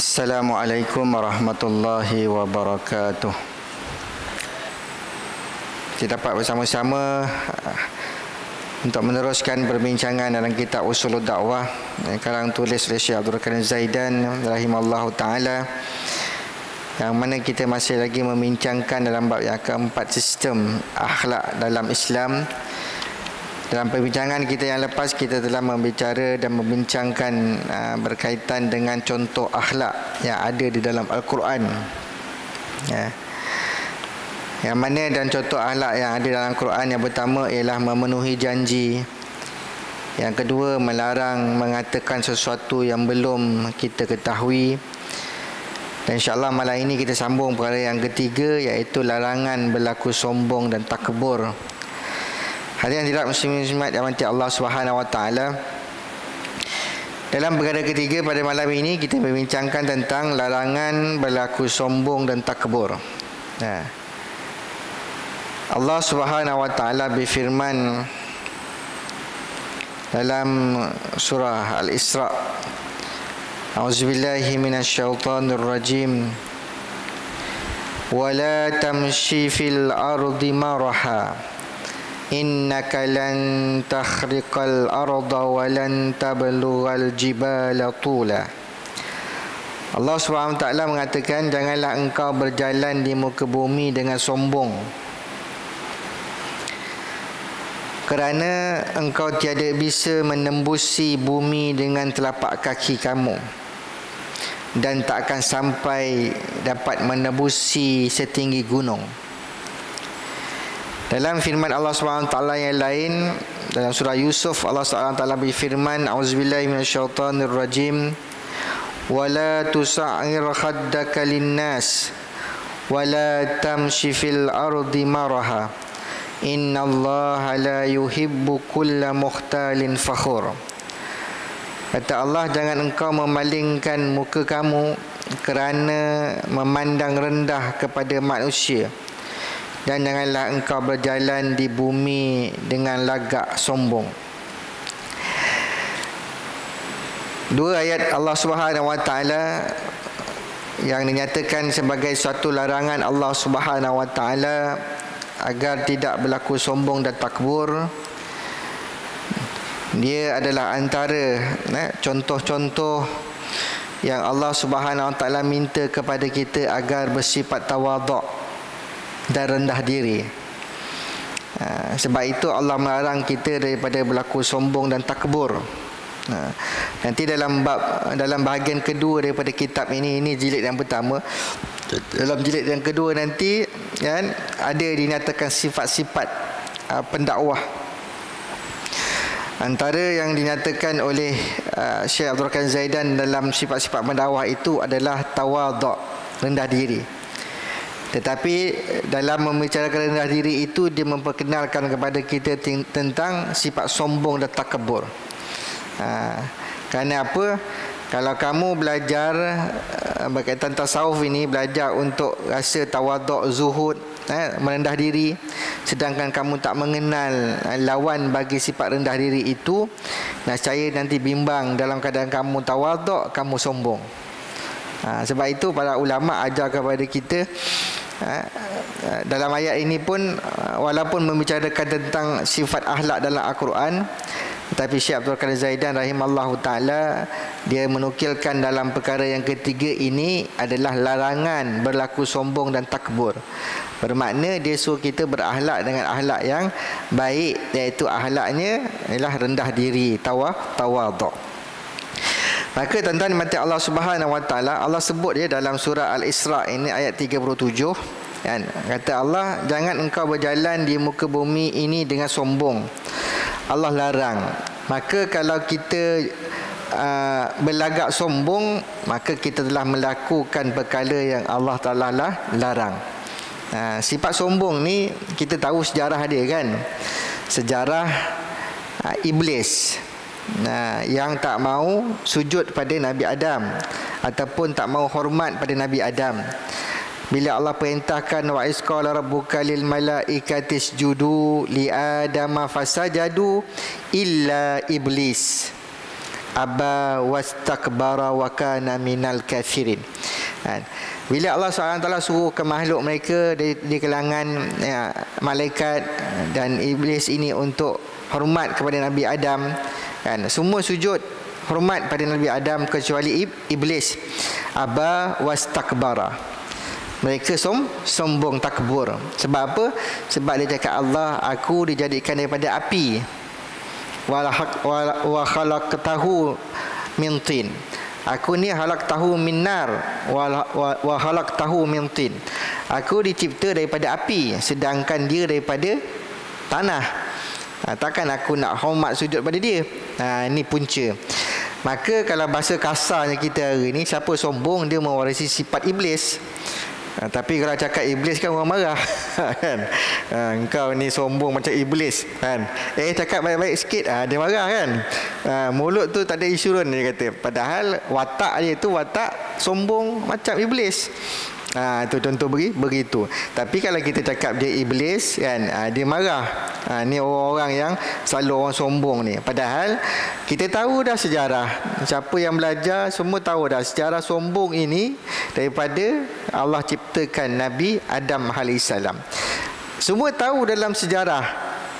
Assalamualaikum warahmatullahi wabarakatuh. Kita dapat bersama-sama untuk meneruskan perbincangan dalam kitab Usulud Dakwah yang karang tulis oleh Syekh Abdul Qadir Zaidan rahimallahu taala, yang mana kita masih lagi membincangkan dalam bab yang keempat, sistem akhlak dalam Islam. Dalam perbincangan kita yang lepas, kita telah membicara dan membincangkan berkaitan dengan contoh akhlak yang ada di dalam Al-Quran, yang mana dan contoh akhlak yang ada dalam Al-Quran, yang pertama ialah memenuhi janji, yang kedua melarang mengatakan sesuatu yang belum kita ketahui, dan insyaAllah malam ini kita sambung perkara yang ketiga, iaitu larangan berlaku sombong dan takabur. Hadirin hadirat muslimin-muslimat yang dirahmati Allah Subhanahu wa taala. Dalam perkara ketiga pada malam ini kita membincangkan tentang larangan berlaku sombong dan takabur. Allah Subhanahu wa taala berfirman dalam surah Al-Isra, A'udzubillahi minasyaitonir rajim. Wala tamshi fil ardi maraha innaka lan takhriqal arda wa lan tablughal jibala tula. Allah SWT mengatakan, janganlah engkau berjalan di muka bumi dengan sombong, kerana engkau tiada bisa menembusi bumi dengan telapak kaki kamu, dan tak akan sampai dapat menembusi setinggi gunung. Dalam firman Allah SWT yang lain, dalam surah Yusuf, Allah SWT berfirman, A'udzubillahi minasyaitonirrajim, wala tusa'ir khaddaka linnas wala tamshi fil ardi maraha innallaha la yuhibbu kulla mukhtalin fakhur. Kata Allah, jangan engkau memalingkan muka kamu kerana memandang rendah kepada manusia, dan janganlah engkau berjalan di bumi dengan lagak sombong. Dua ayat Allah Subhanahu wa taala yang dinyatakan sebagai suatu larangan Allah Subhanahu wa taala agar tidak berlaku sombong dan takbur. Dia adalah antara contoh-contoh yang Allah Subhanahu wa taala minta kepada kita agar bersifat tawaduk dan rendah diri. Sebab itu Allah melarang kita daripada berlaku sombong dan takbur. Nanti dalam bahagian kedua daripada kitab ini jilid yang pertama, dalam jilid yang kedua nanti kan, ada dinyatakan sifat-sifat pendakwah. Antara yang dinyatakan oleh Syekh Abdul Qadir Zaidan dalam sifat-sifat pendakwah itu adalah tawaduk, rendah diri. Tetapi dalam membicarakan rendah diri itu, dia memperkenalkan kepada kita tentang sifat sombong dan takabur. Kerana apa? Kalau kamu belajar berkaitan tasawuf ini, belajar untuk rasa tawaduk, zuhud, merendah diri, sedangkan kamu tak mengenal lawan bagi sifat rendah diri itu, saya nanti bimbang dalam keadaan kamu tawaduk, kamu sombong. Sebab itu para ulama ajar kepada kita dalam ayat ini pun, walaupun membicarakan tentang sifat akhlak dalam Al-Quran, tetapi Syekh Abdul Qadir Zaidan rahimallahu ta'ala, dia menukilkan dalam perkara yang ketiga ini adalah larangan berlaku sombong dan takbur. Bermakna dia suruh kita berakhlak dengan akhlak yang baik, iaitu akhlaknya ialah rendah diri, tawaduk. Maka tuan-tuan mati Allah Subhanahu wa taala, Allah sebut dia dalam surah Al-Isra ini ayat 37, kan? Kata Allah, jangan engkau berjalan di muka bumi ini dengan sombong. Allah larang. Maka kalau kita berlagak sombong, maka kita telah melakukan perkara yang Allah Taala larang. Sifat sombong ni kita tahu sejarah dia, kan? Sejarah iblis. Yang tak mau sujud pada Nabi Adam ataupun tak mau hormat pada Nabi Adam. Bila Allah perintahkan, wa isqala rabbuka lil malaikati isjudu li adama fasajadu illa iblis. aba wastakbara wa kana minal kafirin. Bila Allah SWT suruh ke makhluk mereka di kalangan malaikat dan iblis ini untuk hormat kepada Nabi Adam, semua sujud hormat pada Nabi Adam kecuali iblis. Aba wastakbara, mereka sombong, takbur. Sebab apa? Sebab dia cakap, Allah, aku dijadikan daripada api. Wa khalaqtahu min tin. Aku ni halaqtahu min nar wa khalaqtahu min tin. Aku dicipta daripada api, sedangkan dia daripada tanah. Takkan aku nak hormat sujud pada dia? Ini punca. Maka kalau bahasa kasarnya kita hari ni, siapa sombong, dia mewarisi sifat iblis. Tapi kalau cakap iblis kan orang marah kan. Engkau ni sombong macam iblis kan. Cakap baik-baik sikit, dia marah kan. Mulut tu tak ada insurans, dia kata. Padahal watak dia tu watak sombong macam iblis. Itu contoh begitu. Tapi kalau kita cakap dia iblis kan, dia marah. Ni orang-orang yang selalu orang sombong ni. Padahal kita tahu dah sejarah. Siapa yang belajar semua tahu dah sejarah sombong ini daripada Allah ciptakan Nabi Adam AS. Semua tahu dalam sejarah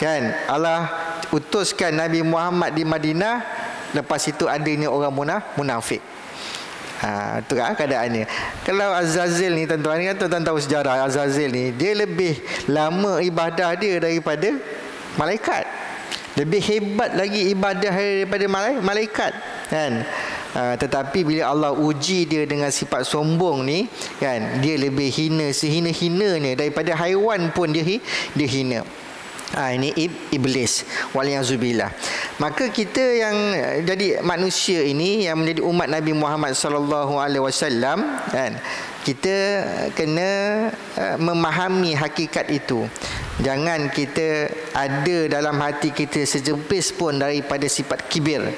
kan, Allah utuskan Nabi Muhammad di Madinah, lepas itu adanya orang munafik. Itu kan keadaannya. Kalau Azazil ni tuan-tuan kan, tuan-tuan tahu sejarah Azazil ni, dia lebih lama ibadah dia daripada malaikat. Lebih hebat lagi ibadah daripada malaikat kan. Tetapi bila Allah uji dia dengan sifat sombong ni kan, dia lebih hina, sehina-hinanya, daripada haiwan pun dia hina. Ini iblis, waliyazubillah. Maka kita yang jadi manusia ini, yang menjadi umat Nabi Muhammad SAW kan, kita kena memahami hakikat itu. Jangan kita ada dalam hati kita sejepis pun daripada sifat kibir.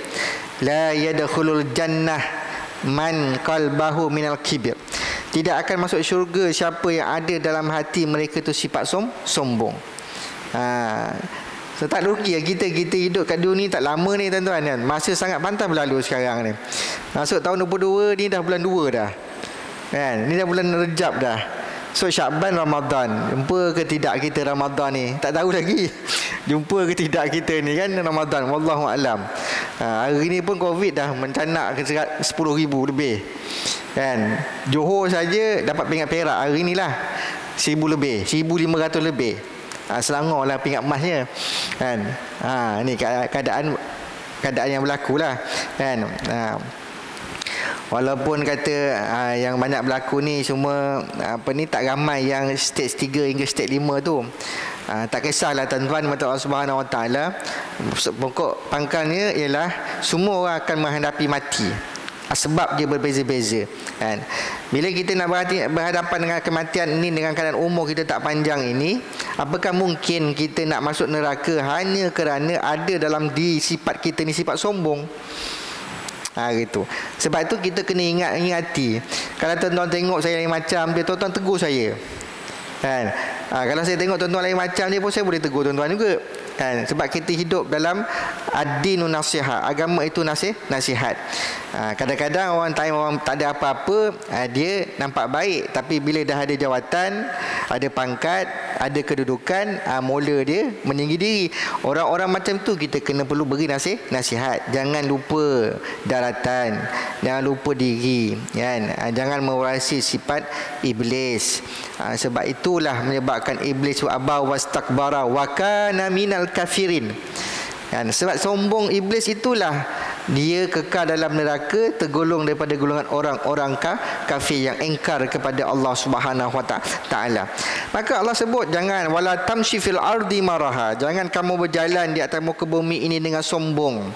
La yadkhulul jannah man qalbahu minal kibir. Tidak akan masuk syurga siapa yang ada dalam hati mereka tu sifat sombong. So, tak rugi kita hidup kat dunia tak lama ni tuan-tuan kan. Masa sangat pantas berlalu sekarang ni. Masuk tahun 22 ni dah bulan 2 dah kan. Ni dah bulan Rejab dah. So Syakban, Ramadan. Jumpa ke tidak kita Ramadan ni? Tak tahu lagi. Jumpa ke tidak kita ni kan Ramadan, wallahu alam. Hari ni pun Covid dah mencanak ke 10,000 lebih kan. Johor saja dapat pingat perak hari ni lah 1,000 lebih, 1,500 lebih. Selangor lah pingat emasnya kan. Ni keadaan yang berlaku lah kan. Walaupun kata yang banyak berlaku ni semua tak ramai yang stage 3 hingga stage 5 tu. Tak kisahlah tuan-tuan, mata Allah Subhanahu Wa Taala, pokok pangkalnya ialah semua orang akan menghadapi mati. Sebab dia berbeza-beza kan. Bila kita nak berhadapan dengan kematian ini dengan keadaan umur kita tak panjang ini, apakah mungkin kita nak masuk neraka hanya kerana ada dalam diri sifat kita ni sifat sombong? Gitu. Sebab itu kita kena ingati. Kalau tuan-tuan tengok saya lain macam dia, tuan-tuan tegur saya kan. Kalau saya tengok tuan-tuan lain macam dia pun, saya boleh tegur tuan-tuan juga kan. Sebab kita hidup dalam ad-dinu nasihat, agama itu nasihat. Kadang-kadang orang tak ada apa-apa, dia nampak baik, tapi bila dah ada jawatan, ada pangkat, ada kedudukan, mula dia meninggi diri. Orang-orang macam tu kita kena perlu beri nasihat. Jangan lupa daratan, jangan lupa diri kan. Jangan mewarisi sifat iblis. Sebab itulah menyebabkan iblis aba wastakbara wa kana minal kafirin kan. Sebab sombong iblis itulah dia kekal dalam neraka, tergolong daripada golongan orang-orang kafir yang engkar kepada Allah Subhanahu Wa Taala. Maka Allah sebut, jangan wala tamshi fil ardi maraha, jangan kamu berjalan di atas muka bumi ini dengan sombong.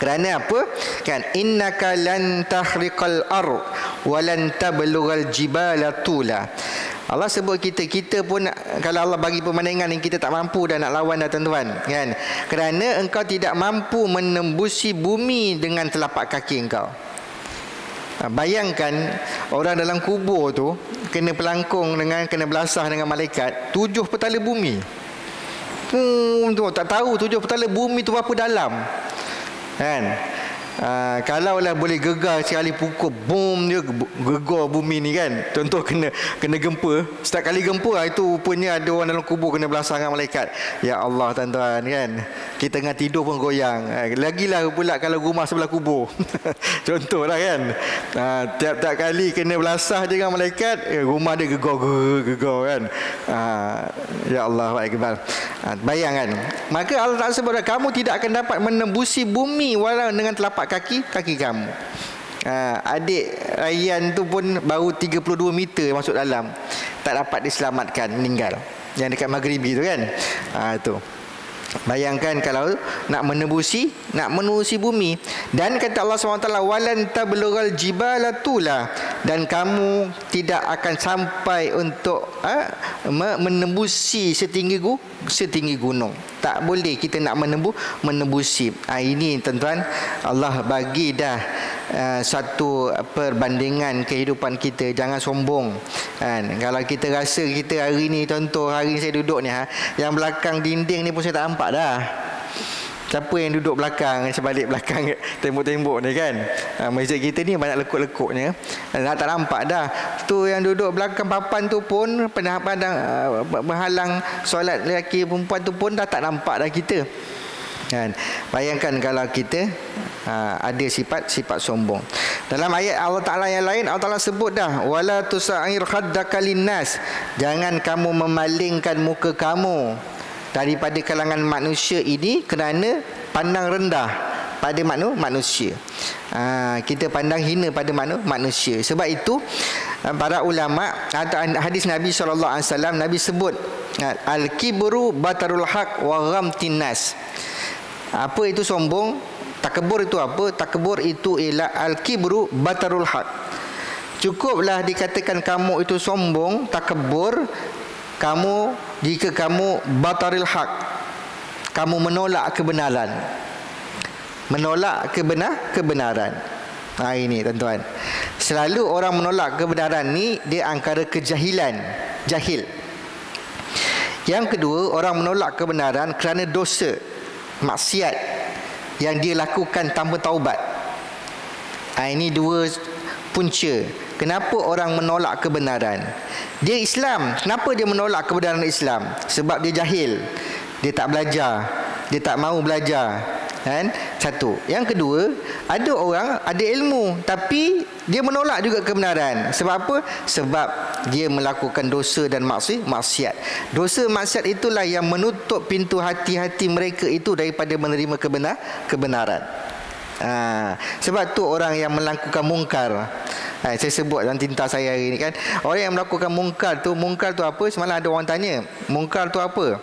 Kerana apa? Kan innaka lan tahriqal ard wa lan tablughal jibala tula. Allah sebut kita pun kalau Allah bagi pemandangan yang kita tak mampu dah nak lawan dah tuan-tuan kan. Kerana engkau tidak mampu menembusi bumi dengan telapak kaki engkau. Bayangkan orang dalam kubur tu kena pelangkung dengan, kena belasah dengan malaikat 7 petala bumi. Tak tahu 7 petala bumi tu berapa dalam kan. Kalaulah boleh gegar sekali pukul boom dia gegar bumi ni kan. Contoh kena gempa. Setiap kali gempa itu rupanya ada orang dalam kubur kena belasah dengan malaikat. Ya Allah tuan-tuan kan. Kita tengah tidur pun goyang. Lagilah pula kalau rumah sebelah kubur. Contohlah kan. Tiap-tiap kali kena belasah je dengan malaikat, rumah dia gegar kan. Ya Allah akbar. Bayangkan. Maka Allah Taala sebut kamu tidak akan dapat menembusi bumi walau dengan telapak kaki kamu. Adik Rayyan tu pun baru 32 meter masuk dalam, tak dapat diselamatkan, meninggal. Yang dekat Maghribi tu kan. Tu. Bayangkan kalau nak menembusi bumi. Dan kata Allah SWT, walan tablughal jibala tula, dan kamu tidak akan sampai untuk menembusi setinggi gunung. Tak boleh kita nak menembusi. Ini tuan-tuan, Allah bagi dah satu perbandingan kehidupan kita. Jangan sombong kan. Kalau kita rasa kita hari ni, contoh hari ni saya duduk ni, yang belakang dinding ni pun saya tak nampak dah. Siapa yang duduk belakang, sebalik belakang tembok-tembok ni kan. Masjid kita ni banyak lekuk-lekuknya, tak nampak dah. Tu yang duduk belakang papan tu pun pandang menghalang solat lelaki perempuan tu pun dah tak nampak dah kita kan. Bayangkan kalau kita ada sifat sombong. Dalam ayat Allah Ta'ala yang lain, Allah Ta'ala sebut dah, wala tusa'ir khaddaka linnas, jangan kamu memalingkan muka kamu daripada kalangan manusia ini kerana pandang rendah pada manusia. Kita pandang hina pada manusia. Sebab itu para ulama atau hadis Nabi SAW, Nabi sebut al-kibru batarul haq wa ghamtin nas. Apa itu sombong? Takabur itu apa? Takabur itu ialah al-kibru batarul haq. Cukuplah dikatakan kamu itu sombong, takabur, kamu jika kamu bataril haq, kamu menolak kebenaran. Menolak kebenaran. Ini tuan-tuan. Selalu orang menolak kebenaran ni dia angkara kejahilan, jahil. Yang kedua, orang menolak kebenaran kerana dosa, maksiat yang dia lakukan tanpa taubat. Ini dua punca kenapa orang menolak kebenaran. Dia Islam, kenapa dia menolak kebenaran Islam? Sebab dia jahil, dia tak belajar, dia tak mahu belajar kan. Satu. Yang kedua, ada orang ada ilmu tapi dia menolak juga kebenaran. Sebab apa? Sebab dia melakukan dosa dan maksiat. Dosa maksiat itulah yang menutup pintu hati-hati mereka itu daripada menerima kebenaran. Sebab tu orang yang melakukan mungkar, saya sebut dalam tinta saya hari ni kan, orang yang melakukan mungkar tu apa? Semalam ada orang tanya, mungkar tu apa?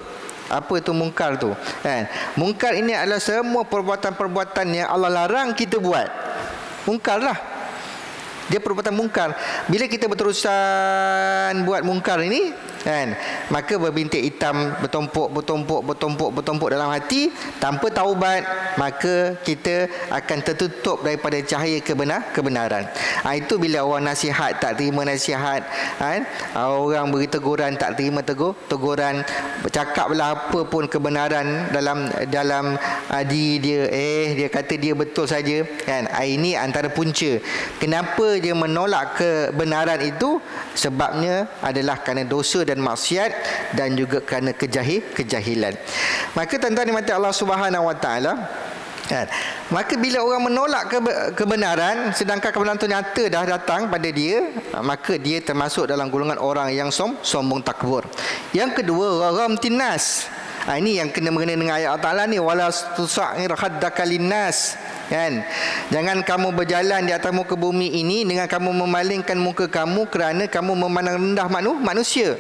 Apa tu mungkar tu kan? Mungkar ini adalah semua perbuatan-perbuatan yang Allah larang kita buat. Mungkar lah, dia perbuatan mungkar. Bila kita berterusan buat mungkar ini kan, maka berbintik hitam bertumpuk dalam hati tanpa taubat, maka kita akan tertutup daripada cahaya kebenaran. Itu bila orang nasihat tak terima nasihat kan, orang beri teguran tak terima teguran, bercakaplah apa pun kebenaran dalam diri dia, dia kata dia betul saja kan. Ini antara punca kenapa dia menolak kebenaran itu. Sebabnya adalah kerana dosa dan maksiat dan juga kerana kejahilan. Maka tuan-tuan dimati Allah Subhanahu Wa Taala, maka bila orang menolak kebenaran sedangkan kebenaran itu nyata dah datang pada dia, maka dia termasuk dalam golongan orang yang sombong takbur. Yang kedua, ghamtin nas. Ini yang kena mengenai dengan ayat Allah Ta'ala ni, wala tusa'ir haddaka linnas kan. Jangan kamu berjalan di atas muka bumi ini dengan kamu memalingkan muka kamu kerana kamu memandang rendah manusia.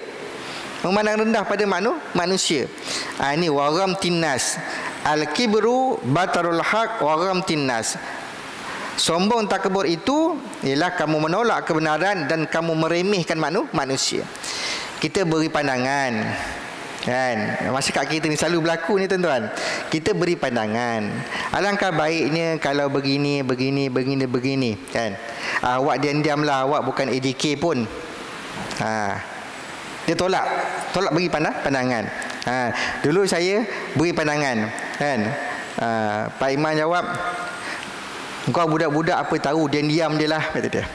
Memandang rendah pada manusia. Ini waghamtin nas. Al-kibru batarul haq waghamtin nas. Sombong takabur itu ialah kamu menolak kebenaran dan kamu meremehkan manusia. Kita beri pandangan kan, masyarakat kita ni selalu berlaku ni tuan-tuan. Kita beri pandangan, alangkah baiknya kalau begini kan. Awak diam-diamlah, awak bukan ADK pun. Dia tolak bagi pandangan. Dulu saya beri pandangan kan. Pak Iman jawab, Engkau budak-budak apa tahu, diam-diam je lah, kata dia.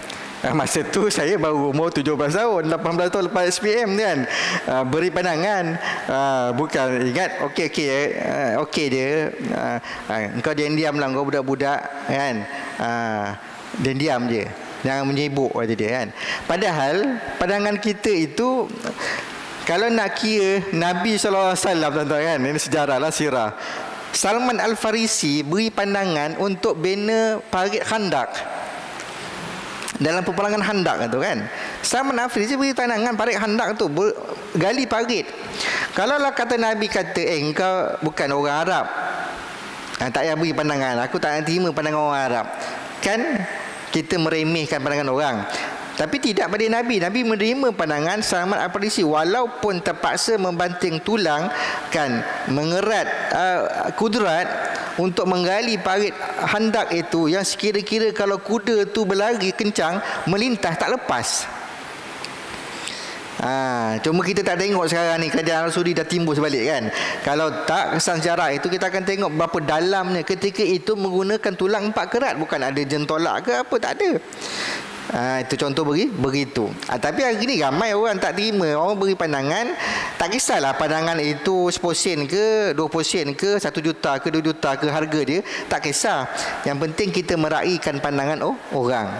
Masa tu saya baru umur 17 tahun, 18 tahun lepas SPM kan. Beri pandangan, bukan ingat okey dia. Engkau diam-diam lah, engkau budak-budak kan. Diam-diam je, jangan menyibuk, kata dia kan. Padahal pandangan kita itu, kalau nak kira Nabi SAW, tuan-tuan kan, ini sejarah lah, sirah. Salman Al-Farisi beri pandangan untuk bina parit Khandak. Dalam peperangan Khandak tu kan, Salman Al-Farisi beri pandangan parit Khandak tu, gali parit. Kalaulah kata Nabi kata, engkau bukan orang Arab, tak payah beri pandangan, aku tak nak terima pandangan orang Arab. Kan kita meremehkan pandangan orang. Tapi tidak pada Nabi. Nabi menerima pandangan Salman Al-Farisi, walaupun terpaksa membanting tulang kan, mengerat kudrat untuk menggali parit Khandak itu, yang sekira-kira kalau kuda tu berlari kencang, melintas tak lepas. Cuma kita tak tengok sekarang ni kerajaan Arab Saudi dah timbul sebalik kan. Kalau tak kesan sejarah itu, kita akan tengok berapa dalamnya ketika itu menggunakan tulang 4 kerat, bukan ada jentolak ke apa, tak ada. Itu contoh begitu. Tapi hari ni ramai orang tak terima. Orang beri pandangan, tak kisahlah pandangan itu 10 sen ke 20 sen ke 1 juta ke 2 juta ke harga dia, tak kisah. Yang penting kita meraihkan pandangan orang.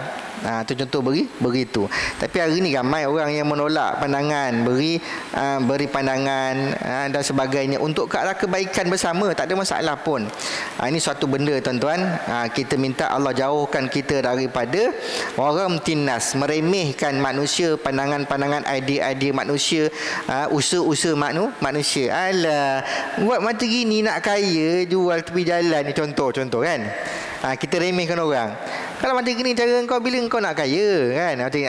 Itu contoh begitu. Tapi hari ni ramai orang yang menolak pandangan, beri pandangan dan sebagainya untuk ke arah kebaikan bersama, tak ada masalah pun. Ini suatu benda, tuan-tuan, kita minta Allah jauhkan kita daripada orang tinas, meremehkan manusia, pandangan-pandangan, idea-idea manusia, usaha-usaha manusia. Alah, buat macam gini nak kaya, jual tepi jalan ni, contoh kan. Kita remehkan orang. Kalau macam gini cara kau, bila kau nak kaya kan, macam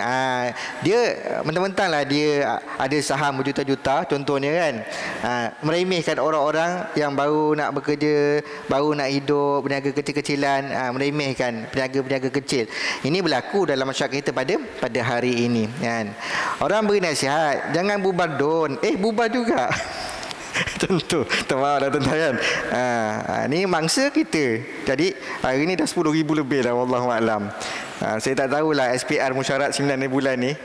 dia mentang-mentang lah dia ada saham berjuta-juta contohnya kan, meremehkan orang-orang yang baru nak bekerja, baru nak hidup, peniaga kecil-kecilan, meremehkan peniaga-peniaga kecil. Ini berlaku dalam masyarakat kita pada hari ini kan. Orang beri nasihat, jangan bubar don, bubar juga. Contoh, termaaf dah tuan-tuan kan. Ni mangsa kita. Jadi hari ni dah 10,000 lebih dah, wallahualam. Saya tak tahulah SPR musyarat 9 bulan ni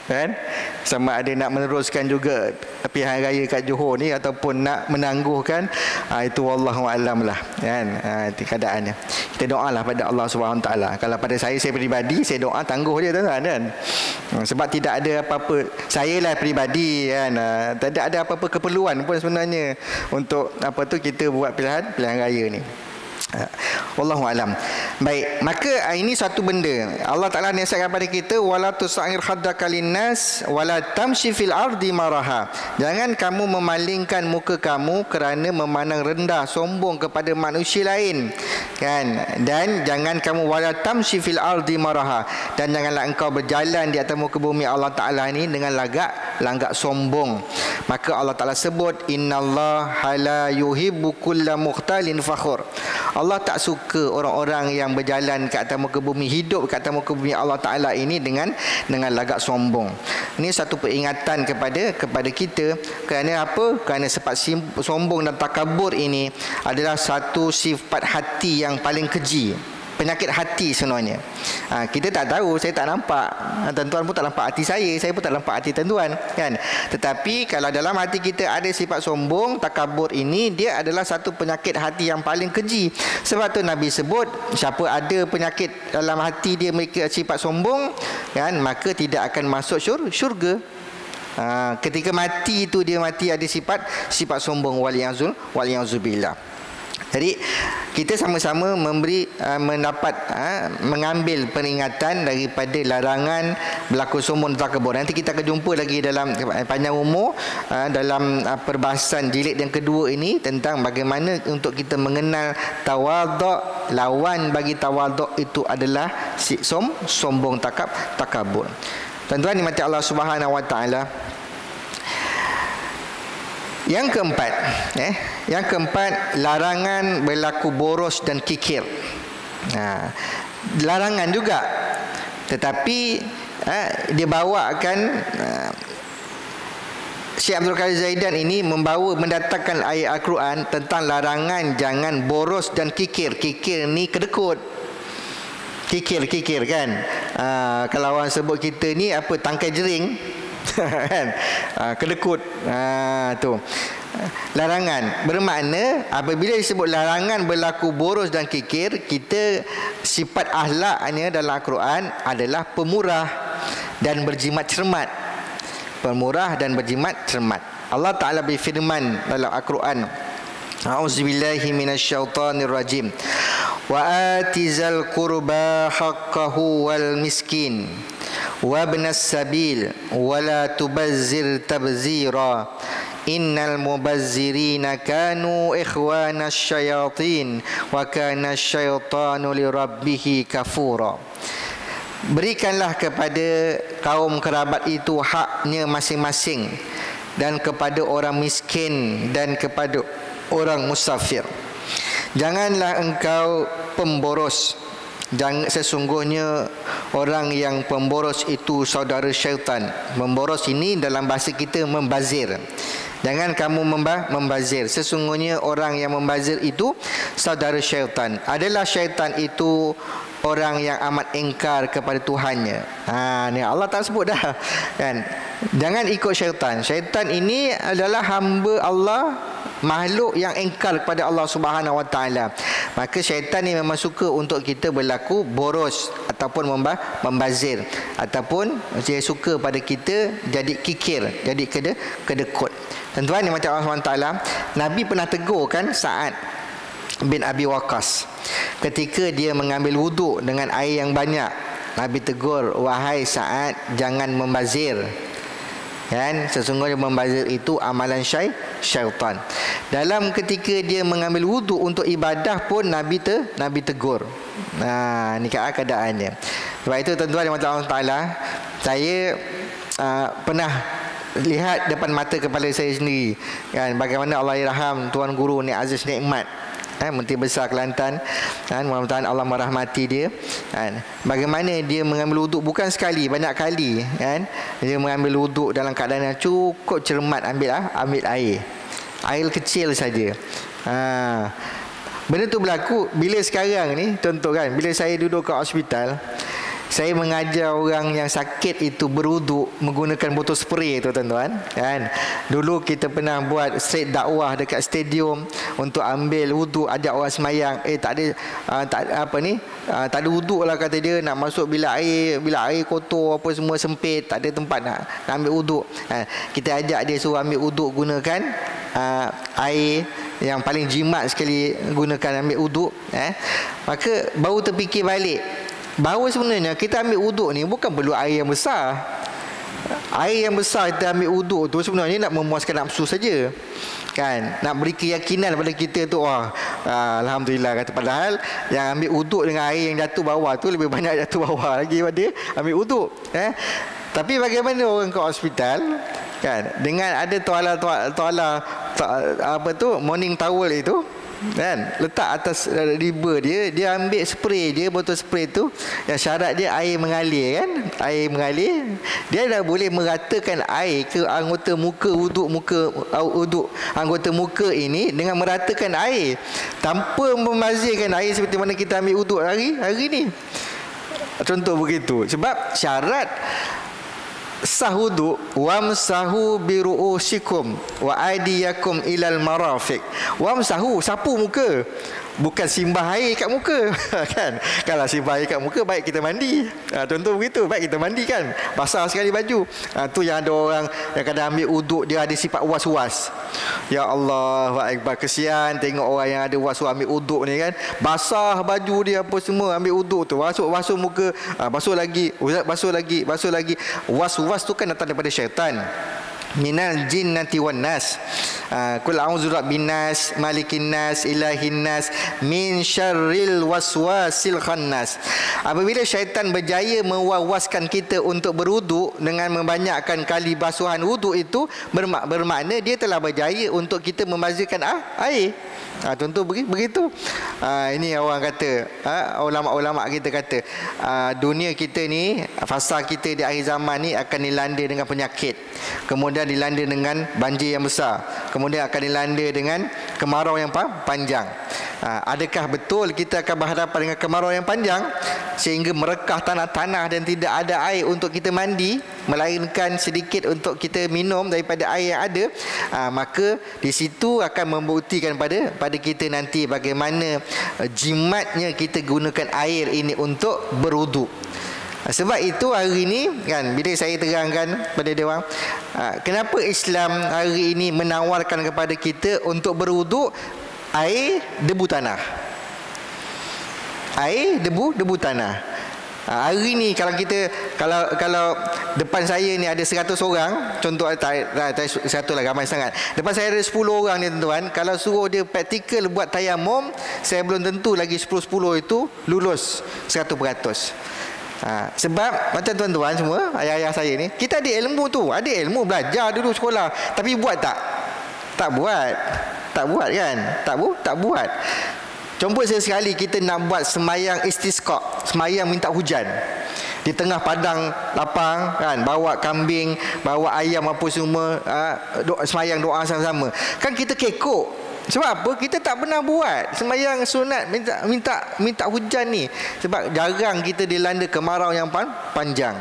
kan, sama ada nak meneruskan juga pilihan raya kat Johor ni ataupun nak menangguhkan. Itu wallahualam lah kan. Itu keadaannya. Kita doalah pada Allah SWT. Kalau pada saya peribadi, saya doa tangguh dia, tuan-tuan kan. Sebab tidak ada apa-apa, saya lah peribadi kan, tidak ada apa-apa keperluan pun sebenarnya untuk kita buat pilihan raya ni. Wallahualam. Baik, maka ini satu benda Allah Ta'ala nasihatkan kepada kita, wala tusa'ir khaddaka linnas wala tamshi fil ardi maraha. Jangan kamu memalingkan muka kamu kerana memandang rendah, sombong kepada manusia lain kan. Dan jangan kamu wala tamshi fil ardi maraha, dan janganlah engkau berjalan di atas muka bumi Allah Ta'ala ini dengan langgak sombong. Maka Allah Ta'ala sebut, innallaha la yuhibbu kulla mukhtalin fakhur. Allah tak suka orang-orang yang berjalan ke atas muka bumi, hidup ke atas muka bumi Allah Ta'ala ini dengan lagak sombong. Ini satu peringatan kepada kita. Kerana apa? Kerana sifat sombong dan takabur ini adalah satu sifat hati yang paling keji, penyakit hati sebenarnya. Kita tak tahu, saya tak nampak, tuan-tuan pun tak nampak hati saya pun tak nampak hati tuan-tuan kan. Tetapi kalau dalam hati kita ada sifat sombong, takabur ini, dia adalah satu penyakit hati yang paling keji. Sebab tu Nabi sebut, siapa ada penyakit dalam hati dia memiliki sifat sombong kan, maka tidak akan masuk syurga. Ketika mati itu, dia mati ada sifat sombong, waliyazubillah. Jadi kita sama-sama mengambil peringatan daripada larangan berlaku sombong dan takabur. Nanti kita akan jumpa lagi dalam panjang umur dalam perbahasan jilid yang kedua ini tentang bagaimana untuk kita mengenal tawaduk. Lawan bagi tawaduk itu adalah sombong, takabur. Tuan-tuan dimati Allah Subhanahu Wa Taala. Yang keempat, larangan berlaku boros dan kikir. Larangan juga, tetapi dia bawakan Syekh Abdul Qadir Zaidan ini mendatangkan ayat Al-Quran tentang larangan jangan boros dan kikir. Kikir ni kedekut. Kikir kan. Kalau orang sebut kita ni apa, tangkai jering kan, kedekut. Tu larangan. Bermakna apabila disebut larangan berlaku boros dan kikir, kita sifat akhlaknya dalam Al-Quran adalah pemurah dan berjimat cermat. Pemurah dan berjimat cermat. Allah Ta'ala berfirman dalam Al-Quran, A'udzubillahi minasyaitonirrajim. Wa atizal qurba haqqahu wal miskin wa ibnas sabil wa la tubazzir tabzira innal mubazzirina kanu ikhwanas syayatin wa kana syaitanu lirabbih kafura. Berikanlah kepada kaum kerabat itu haknya masing-masing, dan kepada orang miskin dan kepada orang musafir. Janganlah engkau pemboros. Sesungguhnya orang yang pemboros itu saudara syaitan. Memboros ini dalam bahasa kita membazir. Jangan kamu membazir. Sesungguhnya orang yang membazir itu saudara syaitan. Adalah syaitan itu orang yang amat engkar kepada Tuhannya. Ni Allah tak sebut dah kan. Jangan ikut syaitan. Syaitan ini adalah hamba Allah, makhluk yang engkar kepada Allah Subhanahu Wa Taala. Maka syaitan ni memang suka untuk kita berlaku boros ataupun membazir, ataupun dia suka pada kita jadi kikir, jadi kedekut. Tuan-tuan yang macam Allah Subhanahu Wa Taala, Nabi pernah tegur kan Sa'ad bin Abi Waqqas ketika dia mengambil wuduk dengan air yang banyak. Nabi tegur, wahai Sa'ad, jangan membazir. Kan, sesungguhnya membazir itu amalan syaitan. Dalam ketika dia mengambil wuduk untuk ibadah pun Nabi tegur. Ni keadaannya. Sebab itu tuan-tuan yang Allah Taala, saya pernah lihat depan mata kepala saya sendiri kan, bagaimana Allahyarham Tuan Guru Nik Aziz Nikmat, Menteri Besar Kelantan, mudah-mudahan Allah merahmati dia, bagaimana dia mengambil wuduk bukan sekali, banyak kali kan. Dia mengambil wuduk dalam keadaan yang cukup cermat, ambil air kecil saja. Benda tu berlaku bila sekarang ni, contoh kan, bila saya duduk kat hospital, saya mengajar orang yang sakit itu berwuduk menggunakan botol spray tu tuan-tuan kan. Dulu kita pernah buat street dakwah dekat stadium untuk ambil wuduk, ajak orang semayang. Tak ada wuduk lah kata dia, nak masuk bilik air kotor apa semua sempit, tak ada tempat nak ambil wuduk. Kita ajak dia suruh ambil wuduk gunakan air yang paling jimat sekali, gunakan ambil wuduk. Maka baru terfikir balik bahawa sebenarnya kita ambil wuduk ni bukan perlu air yang besar. Air yang besar kita ambil wuduk tu sebenarnya nak memuaskan nafsu saja kan, nak beri keyakinan pada kita tu, alhamdulillah kata. Padahal yang ambil wuduk dengan air yang jatuh bawah tu lebih banyak jatuh bawah lagi pada ambil wuduk. Tapi bagaimana orang ke hospital kan, dengan ada tuala morning towel itu kan, letak atas riba dia ambil spray dia, botol spray tu yang syarat dia air mengalir kan, air mengalir. Dia dah boleh meratakan air ke anggota muka wuduk anggota muka ini dengan meratakan air tanpa membazirkan air seperti mana kita ambil wuduk hari ni. Contoh begitu. Sebab syarat sah wuduk, wamsahu biru'usikum wa aydiyakum ilal marafiq. Wamsahu, sapu muka, bukan simbah air kat muka kan. Kalau simbah air kat muka, baik kita mandi. Contoh begitu, baik kita mandi kan, basah sekali baju. Tu yang ada orang yang kadang ambil wuduk dia ada sifat was-was. Ya Allah, akbar, kesian tengok orang yang ada was-was ambil wuduk ni kan, basah baju dia apa semua, ambil wuduk tu basuh muka, basuh lagi. Was-was tu kan datang daripada syaitan. Minal jinnati wan nas. Qul a'udzu birabbin nas, malikin nas, ilahin nas, min syarril waswasil khannas. Apabila syaitan berjaya mewaswaskan kita untuk berwuduk dengan membanyakkan kali basuhan wuduk itu, bermakna dia telah berjaya untuk kita membazirkan air. Contoh begitu. Ini orang kata, ulama-ulama kita kata, dunia kita ni, fasa kita di akhir zaman ni akan dilanda dengan penyakit, kemudian dilanda dengan banjir yang besar, kemudian akan dilanda dengan kemarau yang panjang. Adakah betul kita akan berhadapan dengan kemarau yang panjang? sehingga merekah tanah-tanah dan tidak ada air untuk kita mandi, melainkan sedikit untuk kita minum daripada air yang ada, maka di situ akan membuktikan pada kita nanti bagaimana jimatnya kita gunakan air ini untuk berwuduk. Sebab itu hari ini kan, bila saya terangkan pada dia orang, kenapa Islam hari ini menawarkan kepada kita untuk berwuduk air debu tanah. Air debu tanah. Hari ni kalau kita kalau depan saya ni ada 100 orang, contoh tak 100 lah, ramai sangat. Depan saya ada 10 orang ni tuan-tuan, kalau suruh dia praktikal buat tayamum, saya belum tentu lagi 10-10 itu lulus 100%. Sebab macam tuan-tuan semua, ayah-ayah saya ni, kita ada ilmu tu, ada ilmu, belajar dulu sekolah, tapi buat tak? Tak buat kan? Tak buat. Contoh sekali kita nak buat semayang istisqa, semayang minta hujan di tengah padang lapang kan, bawa kambing, bawa ayam apa semua, semayang doa sama-sama. Kan kita kekok. Sebab apa? Kita tak pernah buat semayang sunat minta hujan ni. Sebab jarang kita dilanda kemarau yang panjang.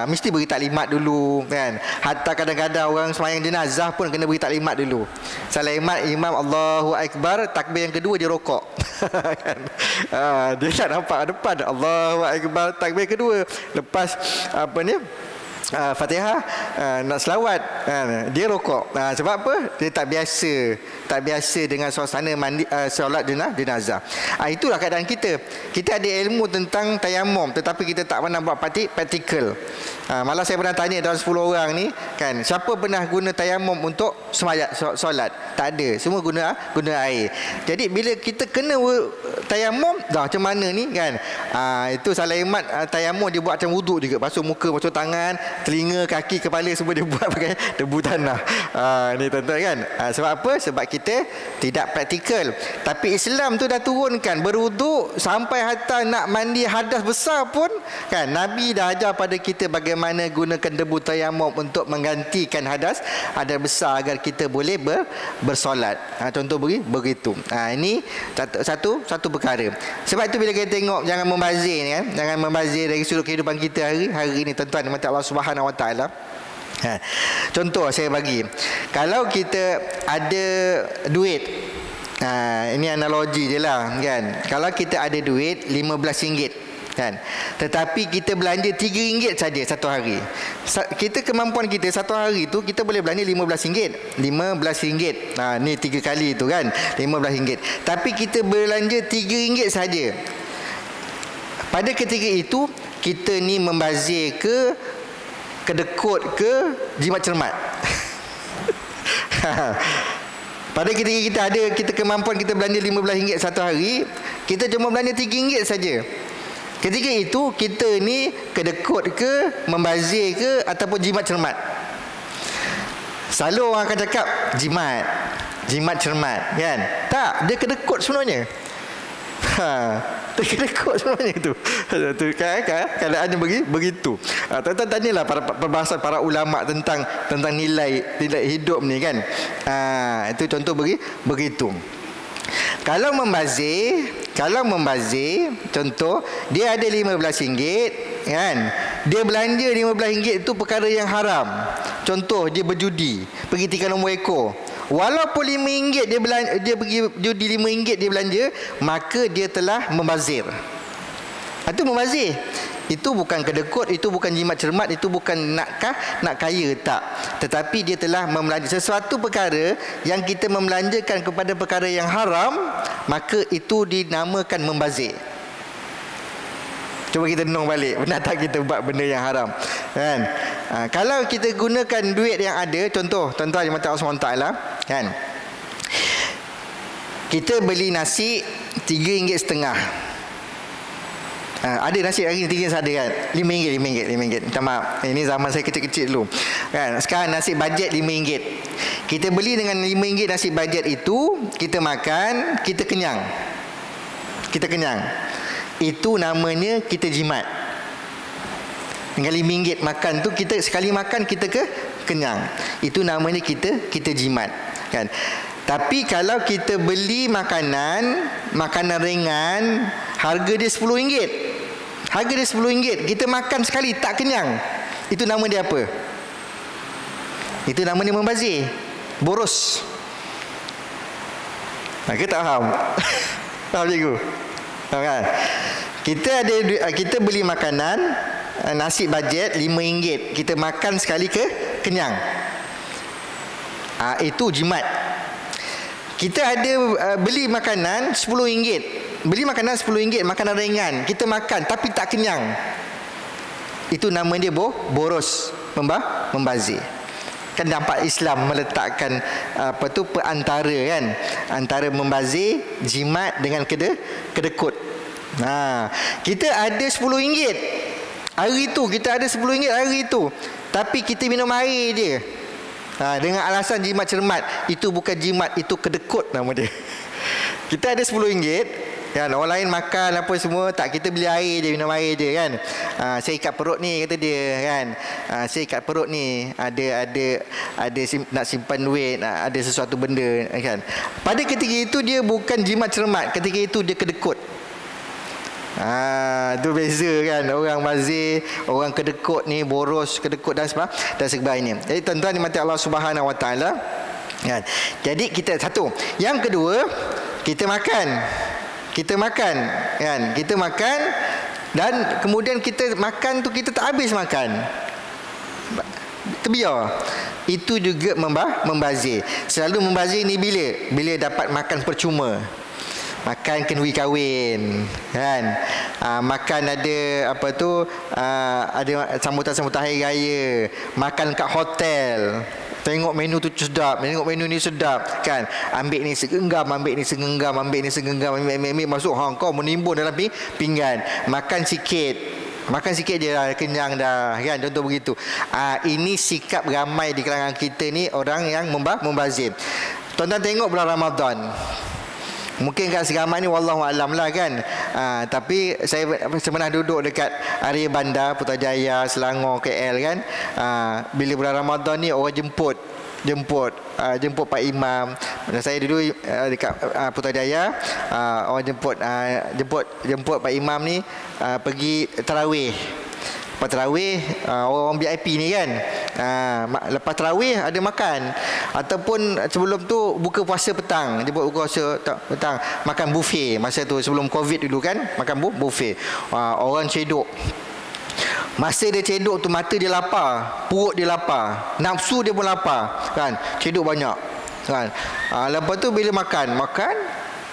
Mesti beri taklimat dulu kan. Hatta kadang-kadang orang semayang jenazah pun kena beri taklimat dulu. Taklimat imam Allahu Akbar, takbir yang kedua dia rokok. Dia tak nampak depan Allahu Akbar, takbir kedua. Lepas Fatihah, nak selawat, dia rokok. Sebab apa? Dia tak biasa dengan suasana solat jenazah. Itulah keadaan kita. Kita ada ilmu tentang tayamum, tetapi kita tak pernah buat praktikal. Malah saya pernah tanya dalam 10 orang ni kan, siapa pernah guna tayamum untuk solat? Tak ada. Semua guna air. Jadi bila kita kena tayamum, dah macam mana ni kan? Itu Salaimat tayamum dia buat macam wuduk juga. Basuh muka, basuh tangan, telinga, kaki, kepala semua dia buat pakai debu tanah. Ni tuan-tuan kan. Sebab apa? Sebab kita tidak praktikal. Tapi Islam tu dah turunkan berwuduk sampai hatta nak mandi hadas besar pun kan, Nabi dah ajar pada kita bagaimana gunakan debu tayamum untuk menggantikan hadas besar agar kita boleh bersolat. Contoh begitu. Ini satu perkara. Sebab itu bila kita tengok, jangan membazir ni kan, jangan membazir dari sudut kehidupan kita hari ini tuan-tuan, mati Allah Subhanahu Wa Taala. Contoh saya bagi, kalau kita ada duit, ini analogi je lah kan. Kalau kita ada duit RM15 kan, tetapi kita belanja RM3 saja satu hari. Kita kemampuan kita satu hari tu kita boleh belanja RM15. Ni 3 kali tu kan, RM15. Tapi kita belanja RM3 saja. Pada ketika itu kita ni membazir ke kedekut ke jimat cermat? Pada ketika kita kemampuan kita belanja RM15 satu hari, kita cuma belanja RM3 saja. Ketika itu kita ni kedekut ke, membazir ke, ataupun jimat cermat? Selalu orang akan cakap jimat cermat kan? Tak, dia kedekut sebenarnya. Dia kedekut sebenarnya tu. Keadaannya begitu. Tuan-tuan tanyalah perbahasan para ulama tentang nilai hidup ni kan. Itu contoh begitu. Kalau membazir, contoh dia ada RM15 kan, dia belanja RM15 itu perkara yang haram. Contoh dia berjudi, pergi tikar nombor ekor. Walaupun RM5 dia pergi judi, RM5 dia belanja, maka dia telah membazir. Itu membazir. Itu bukan kedekut, itu bukan jimat cermat, itu bukan nak kaya, tak. Tetapi dia telah membelanjakan sesuatu perkara yang kita membelanjakan kepada perkara yang haram, maka itu dinamakan membazir. Cuba kita renung balik, pernah tak kita buat benda yang haram kan? Kalau kita gunakan duit yang ada, contoh tuan-tuan yang mati Allah SWT kan, kita beli nasi RM3.50. Ada nasi hari ni ada kan, RM5. Minta maaf, ini zaman saya kecil-kecil dulu kan. Sekarang nasi bajet RM5. Kita beli dengan RM5 nasi bajet itu, kita makan, kita kenyang. Itu namanya kita jimat. Dengan RM5 makan tu, kita sekali makan kita kenyang. Itu namanya kita jimat kan. Tapi kalau kita beli makanan ringan, harga dia RM10, Harga dia RM10. Kita makan sekali tak kenyang. Itu nama dia apa? Itu nama dia membazir, boros. Kita tak faham? Faham cikgu? Faham kan? Kita beli makanan, nasi bajet RM5. Kita makan sekali kenyang. Itu jimat. Kita ada beli makanan RM10. Beli makanan RM10, makanan ringan. Kita makan tapi tak kenyang. Itu nama dia boros, membazir. Kan nampak Islam meletakkan perantara kan, antara membazir, jimat dengan kedekut. Kita ada RM10 hari itu, kita ada RM10 hari itu, tapi kita minum air je. Dengan alasan jimat cermat. Itu bukan jimat, itu kedekut nama dia. Kita ada RM10 kan, orang lain makan apa semua, tak, kita beli air je, minum air je kan. Saya ikat perut ni, kata dia kan. Saya ikat perut ni, ada nak simpan duit, ada sesuatu benda kan. Pada ketika itu dia bukan jimat cermat, ketika itu dia kedekut. Itu beza kan, orang bazir, orang kedekut ni, boros, kedekut dan sebagainya. Jadi tuan-tuan dimati Allah Subhanahu Wa Taala kan. Jadi kita satu. Yang kedua, kita makan kan, kita makan, dan kemudian kita makan tu kita tak habis makan, terbiar. Itu juga membazir. Selalu membazir ni bila dapat makan percuma. Makan kenduri kahwin kan, makan ada ada sambutan-sambutan hari raya, makan kat hotel, tengok menu tu sedap, tengok menu ni sedap kan, ambil ni segenggam, ambil ni segenggam, ambil masuk, kau menimbun dalam pinggan. Makan sikit je dah, kenyang dah kan, contoh begitu. Ini sikap ramai di kalangan kita ni, orang yang membazir. Tuan-tuan tengok bulan Ramadan, mungkin kat seramai ni wallahualam lah kan. Tapi saya pernah duduk dekat area bandar Putrajaya, Selangor, KL kan. Bila bulan Ramadan ni orang jemput Pak Imam. Saya dulu dekat Putrajaya, orang jemput Pak Imam ni pergi tarawih. Lepas tarawih, orang VIP ni kan, lepas tarawih ada makan, ataupun sebelum tu buka puasa petang. Dia buat buka puasa petang, makan buffet. Masa tu sebelum Covid dulu kan, makan buffet. Orang cedok. Masa dia cedok tu, mata dia lapar, perut dia lapar, nafsu dia pun lapar kan, cedok banyak kan. Lepas tu bila makan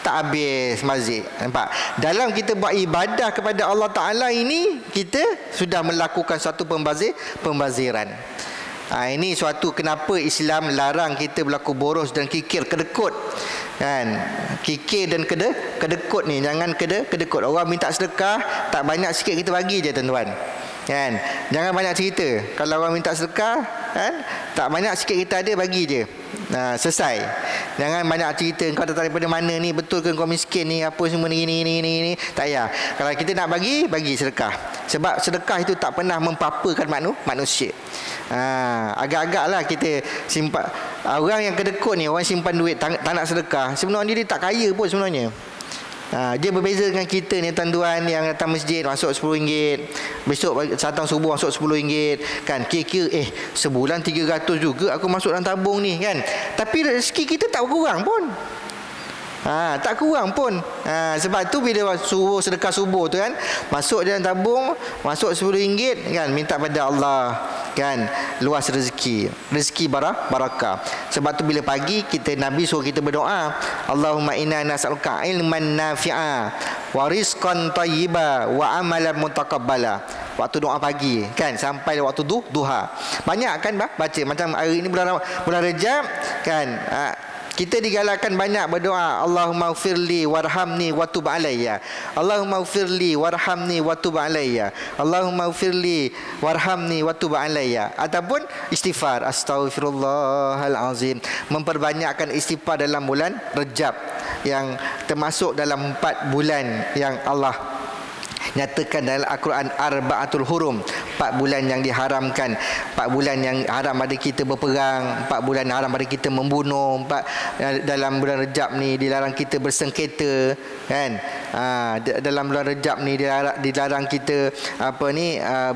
tak habis mazir. Nampak? Dalam kita buat ibadah kepada Allah Ta'ala ini, kita sudah melakukan satu pembaziran. Ini suatu kenapa Islam larang kita berlaku boros dan kikir, kedekut kan. Kikir dan kedekut ni, jangan kedekut. Orang minta sedekah, tak banyak sikit kita bagi je tuan-tuan kan. Jangan banyak cerita. Kalau orang minta sedekah kan, tak banyak sikit kita ada, bagi je. Selesai. Jangan banyak cerita, kau datang daripada mana ni, betul ke kau miskin ni, apa semua ni. Tak payah. Kalau kita nak bagi sedekah. Sebab sedekah itu tak pernah mempapakan manusia. Agak-agaklah kita simpan. Orang yang kedekut ni, orang simpan duit tak nak sedekah, sebenarnya dia tak kaya pun sebenarnya. Dia berbeza dengan kita ni tuan-tuan, yang datang masjid masuk RM10, besok datang subuh masuk RM10 kan. Kira-kira sebulan 300 juga aku masuk dalam tabung ni kan. Tapi rezeki kita tak kurang pun. Tak kurang pun. Sebab tu bila sedekah subuh tu kan, masuk dalam tabung, masuk RM10 kan, minta pada Allah kan, luas rezeki barakah. Sebab tu bila pagi kita, Nabi suruh kita berdoa, Allahumma inna nas'aluka ilman nafi'a wa rizqan thayyiba wa amalan mutaqabbala. Waktu doa pagi kan, sampai waktu duha. Banyak kan baca, macam hari ini bulan Rejab kan, kita digalakkan banyak berdoa, Allahumma ghfirli warhamni wa tub alayya, Allahumma ghfirli warhamni wa tub alayya, Allahumma ghfirli warhamni wa tub alayya. Ataupun istighfar, astaghfirullahalazim. Memperbanyakkan istighfar dalam bulan Rejab, yang termasuk dalam 4 bulan yang Allah nyatakan dalam Al-Quran Arba'atul Hurum, 4 bulan yang diharamkan, 4 bulan yang haram pada kita berperang, 4 bulan haram pada kita membunuh, dalam bulan Rejab ni dilarang kita bersengketa, kan? Dalam bulan Rejab ni dilarang kita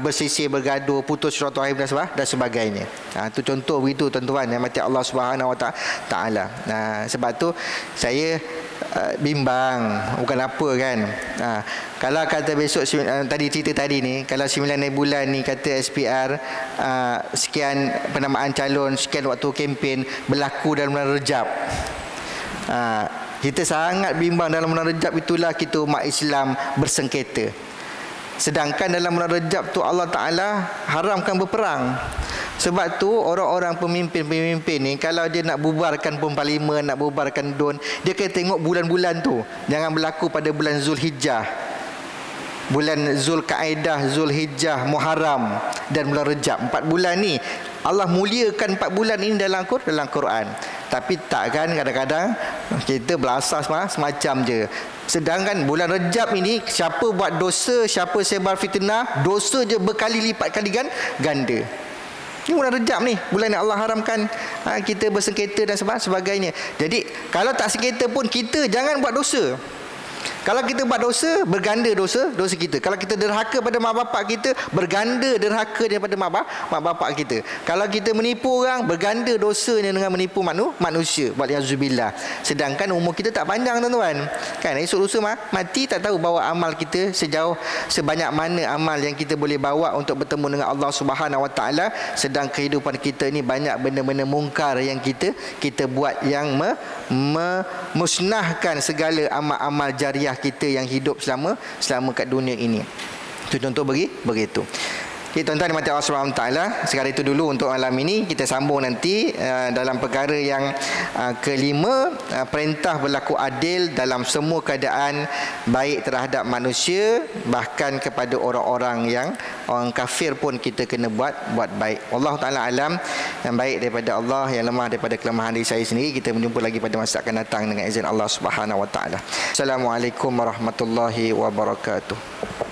bersisir, bergaduh, putus silaturahim dan sebagainya. Itu contoh begitu tuan-tuan yang mati Allah Subhanahu Wa Taala. Sebab tu saya bimbang, bukan apa kan. Kalau kata besok tadi cerita tadi ni, kalau 9 bulan ni kata SPR sekian penamaan calon, sekian waktu kempen berlaku dalam bulan Rejab, kita sangat bimbang. Dalam bulan Rejab itulah kita umat Islam bersengketa. Sedangkan dalam bulan Rejab tu Allah Ta'ala haramkan berperang. Sebab tu orang-orang pemimpin-pemimpin ni, kalau dia nak bubarkan pun parlimen, nak bubarkan DUN, dia kena tengok bulan-bulan tu. Jangan berlaku pada bulan Zulhijjah, bulan Zulkaidah, Zulhijjah, Muharram dan bulan Rejab. 4 bulan ni Allah muliakan 4 bulan ini dalam Quran. Tapi tak kan, kadang-kadang kita belasas semacam je. Sedangkan bulan Rejab ini, siapa buat dosa, siapa sebar fitnah, dosa je berkali lipat kali ganda. Ini bulan Rejab ni, bulan yang Allah haramkan kita bersengketa dan sebagainya. Jadi kalau tak sengketa pun, kita jangan buat dosa. Kalau kita buat dosa, berganda dosa kita. Kalau kita derhaka pada mak bapak kita, berganda derhaka daripada mak bapak kita. Kalau kita menipu orang, berganda dosanya dengan menipu manusia. Waliyazubillah. Sedangkan umur kita tak panjang tuan-tuan. Kan esok lusa mati, tak tahu bawa amal kita sebanyak mana amal yang kita boleh bawa untuk bertemu dengan Allah Subhanahu Wa Taala. Sedang kehidupan kita ni banyak benda-benda mungkar yang kita buat, yang memusnahkan segala amal-amal jariah kita yang hidup selama kat dunia ini. Itu contoh begitu. Okay, tuan-tuan dimati Allah Subhanahu Wa Taala, sekali itu dulu untuk malam ini. Kita sambung nanti dalam perkara yang kelima, perintah berlaku adil dalam semua keadaan, baik terhadap manusia, bahkan kepada orang-orang kafir pun kita kena buat baik. Allah Taala alam. Yang baik daripada Allah, yang lemah daripada kelemahan diri saya sendiri. Kita berjumpa lagi pada masa akan datang dengan izin Allah Subhanahu Wa Taala. Assalamualaikum warahmatullahi wabarakatuh.